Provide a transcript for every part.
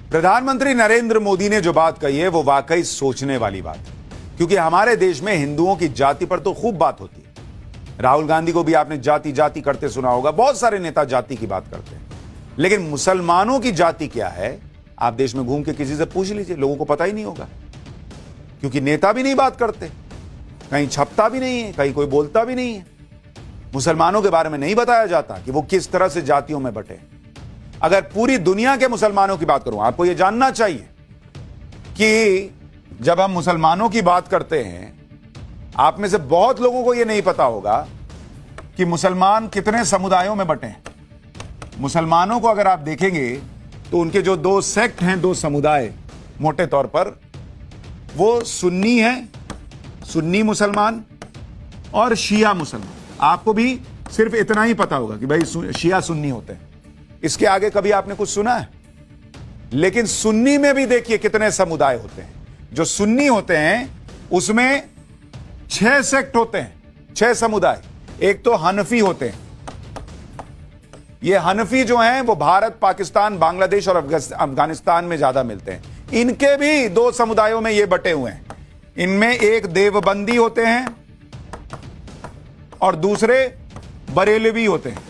प्रधानमंत्री नरेंद्र मोदी ने जो बात कही है वो वाकई सोचने वाली बात है, क्योंकि हमारे देश में हिंदुओं की जाति पर तो खूब बात होती है। राहुल गांधी को भी आपने जाति जाति करते सुना होगा, बहुत सारे नेता जाति की बात करते हैं, लेकिन मुसलमानों की जाति क्या है आप देश में घूम के किसी से पूछ लीजिए, लोगों को पता ही नहीं होगा, क्योंकि नेता भी नहीं बात करते, कहीं छपता भी नहीं है, कहीं कोई बोलता भी नहीं है। मुसलमानों के बारे में नहीं बताया जाता कि वो किस तरह से जातियों में बटे। अगर पूरी दुनिया के मुसलमानों की बात करूं, आपको यह जानना चाहिए कि जब हम मुसलमानों की बात करते हैं, आप में से बहुत लोगों को यह नहीं पता होगा कि मुसलमान कितने समुदायों में बटे हैं। मुसलमानों को अगर आप देखेंगे तो उनके जो दो सेक्ट हैं, दो समुदाय मोटे तौर पर, वो सुन्नी है, सुन्नी मुसलमान और शिया मुसलमान। आपको भी सिर्फ इतना ही पता होगा कि भाई शिया सुन्नी होते हैं, इसके आगे कभी आपने कुछ सुना है? लेकिन सुन्नी में भी देखिए कितने समुदाय होते हैं। जो सुन्नी होते हैं उसमें 6 सेक्ट होते हैं, 6 समुदाय। एक तो हनफी होते हैं, ये हनफी जो हैं वो भारत, पाकिस्तान, बांग्लादेश और अफगानिस्तान में ज्यादा मिलते हैं। इनके भी 2 समुदायों में ये बटे हुए हैं। इनमें एक देवबंदी होते हैं और दूसरे बरेलवी होते हैं।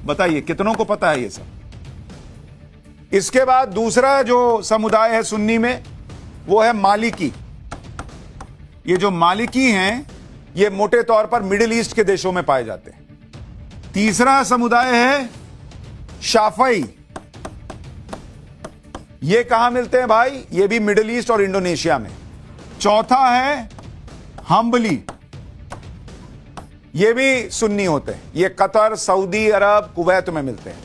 बताइए कितनों को पता है ये सब? इसके बाद दूसरा जो समुदाय है सुन्नी में, वो है मालिकी। ये जो मालिकी हैं ये मोटे तौर पर मिडिल ईस्ट के देशों में पाए जाते हैं। तीसरा समुदाय है शाफई। ये कहां मिलते हैं भाई? ये भी मिडिल ईस्ट और इंडोनेशिया में। चौथा है हम्बली, ये भी सुन्नी होते हैं, ये कतर, सऊदी अरब, कुवैत में मिलते हैं।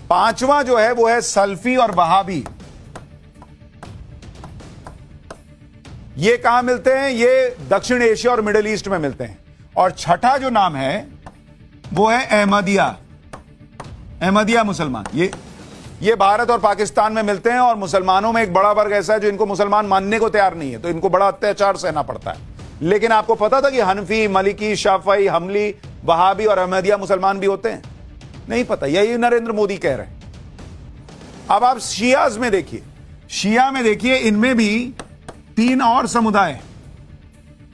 पांचवां जो है वो है सल्फी और वहाबी। ये कहां मिलते हैं? ये दक्षिण एशिया और मिडिल ईस्ट में मिलते हैं। और छठा जो नाम है वो है अहमदिया। अहमदिया मुसलमान, ये भारत और पाकिस्तान में मिलते हैं। और मुसलमानों में एक बड़ा वर्ग ऐसा है जो इनको मुसलमान मानने को तैयार नहीं है, तो इनको बड़ा अत्याचार सहना पड़ता है। लेकिन आपको पता था कि हनफी, मलिकी, शाफई, हमली, वहाबी और अहमदिया मुसलमान भी होते हैं? नहीं पता, यही नरेंद्र मोदी कह रहे हैं। अब आप शियाज में देखिए, शिया में देखिए, इनमें भी 3 और समुदाय।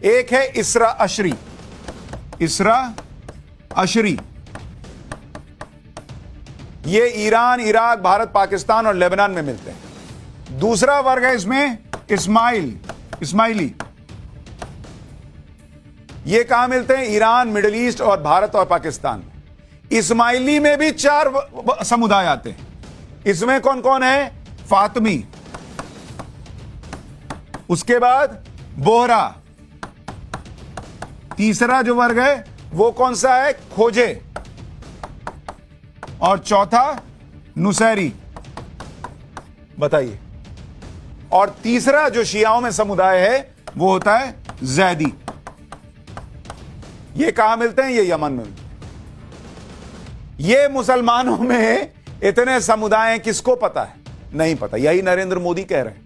एक है इसरा अशरी, इसरा अशरी, ये ईरान, इराक, भारत, पाकिस्तान और लेबनान में मिलते हैं। दूसरा वर्ग है इसमें इस्माइली। ये कहां मिलते हैं? ईरान, मिडिल ईस्ट और भारत और पाकिस्तान में। इस्माइली में भी 4 समुदाय आते हैं। इसमें कौन कौन है? फातमी, उसके बाद बोहरा, तीसरा जो वर्ग है वो कौन सा है? खोजे, और चौथा नुसैरी। बताइए। और तीसरा जो शियाओं में समुदाय है वो होता है जैदी। ये कहां मिलते हैं? ये यमन में मिलते हैं। ये मुसलमानों में इतने समुदाय हैं, किसको पता है? नहीं पता। यही नरेंद्र मोदी कह रहे हैं।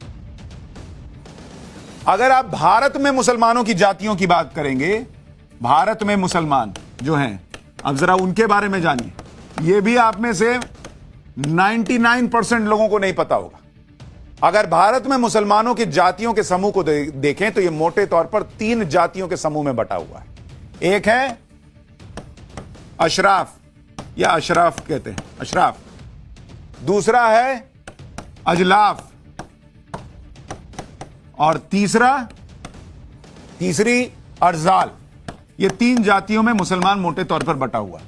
अगर आप भारत में मुसलमानों की जातियों की बात करेंगे, भारत में मुसलमान जो हैं, अब जरा उनके बारे में जानिए। ये भी आप में से 99% लोगों को नहीं पता होगा। अगर भारत में मुसलमानों की जातियों के समूह को देखें तो ये मोटे तौर पर 3 जातियों के समूह में बटा हुआ है। एक है अशराफ, या अशराफ कहते हैं, अशराफ। दूसरा है अजलाफ, और तीसरी अर्जाल। ये 3 जातियों में मुसलमान मोटे तौर पर बटा हुआ।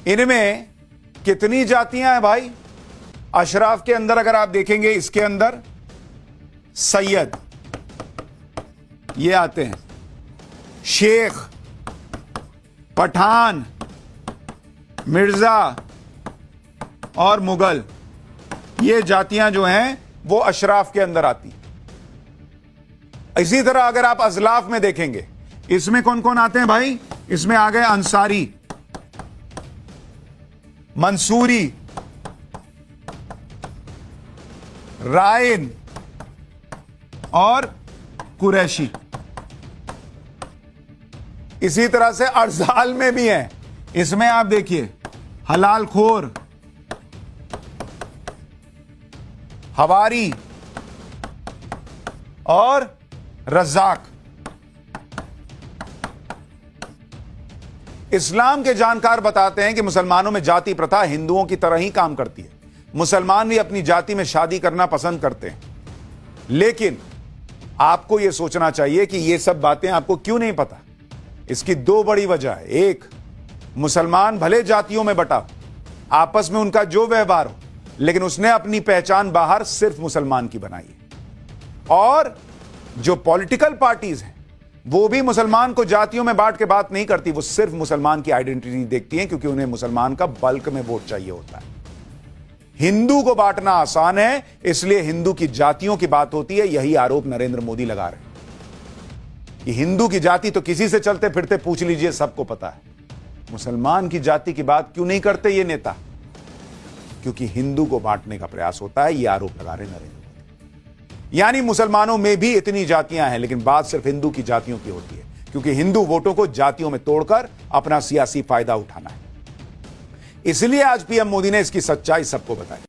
इनमें कितनी जातियां हैं भाई? अशराफ के अंदर अगर आप देखेंगे, इसके अंदर सैयद ये आते हैं, शेख, पठान, मिर्जा और मुगल, ये जातियां जो हैं वो अशराफ के अंदर आती। इसी तरह अगर आप अजलाफ में देखेंगे, इसमें कौन कौन आते हैं भाई? इसमें आ गए अंसारी, मंसूरी, रायन और कुरैशी। इसी तरह से अर्जाल में भी है। इसमें आप देखिए हलाल खोर, हवारी और रज़ाक। इस्लाम के जानकार बताते हैं कि मुसलमानों में जाति प्रथा हिंदुओं की तरह ही काम करती है। मुसलमान भी अपनी जाति में शादी करना पसंद करते हैं, लेकिन आपको यह सोचना चाहिए कि यह सब बातें आपको क्यों नहीं पता। इसकी दो बड़ी वजह है। एक, मुसलमान भले जातियों में बटा हो, आपस में उनका जो व्यवहार हो, लेकिन उसने अपनी पहचान बाहर सिर्फ मुसलमान की बनाई है। और जो पॉलिटिकल पार्टीज हैं वो भी मुसलमान को जातियों में बांट के बात नहीं करती, वो सिर्फ मुसलमान की आइडेंटिटी देखती हैं, क्योंकि उन्हें मुसलमान का बल्क में वोट चाहिए होता है। हिंदू को बांटना आसान है, इसलिए हिंदू की जातियों की बात होती है। यही आरोप नरेंद्र मोदी लगा रहे हैं कि हिंदू की जाति तो किसी से चलते फिरते पूछ लीजिए, सबको पता है। मुसलमान की जाति की बात क्यों नहीं करते ये नेता? क्योंकि हिंदू को बांटने का प्रयास होता है। यह आरोप लगा रहे नरेंद्र मोदी। यानी मुसलमानों में भी इतनी जातियां हैं, लेकिन बात सिर्फ हिंदू की जातियों की होती है, क्योंकि हिंदू वोटों को जातियों में तोड़कर अपना सियासी फायदा उठाना है। इसलिए आज पीएम मोदी ने इसकी सच्चाई सबको बताई।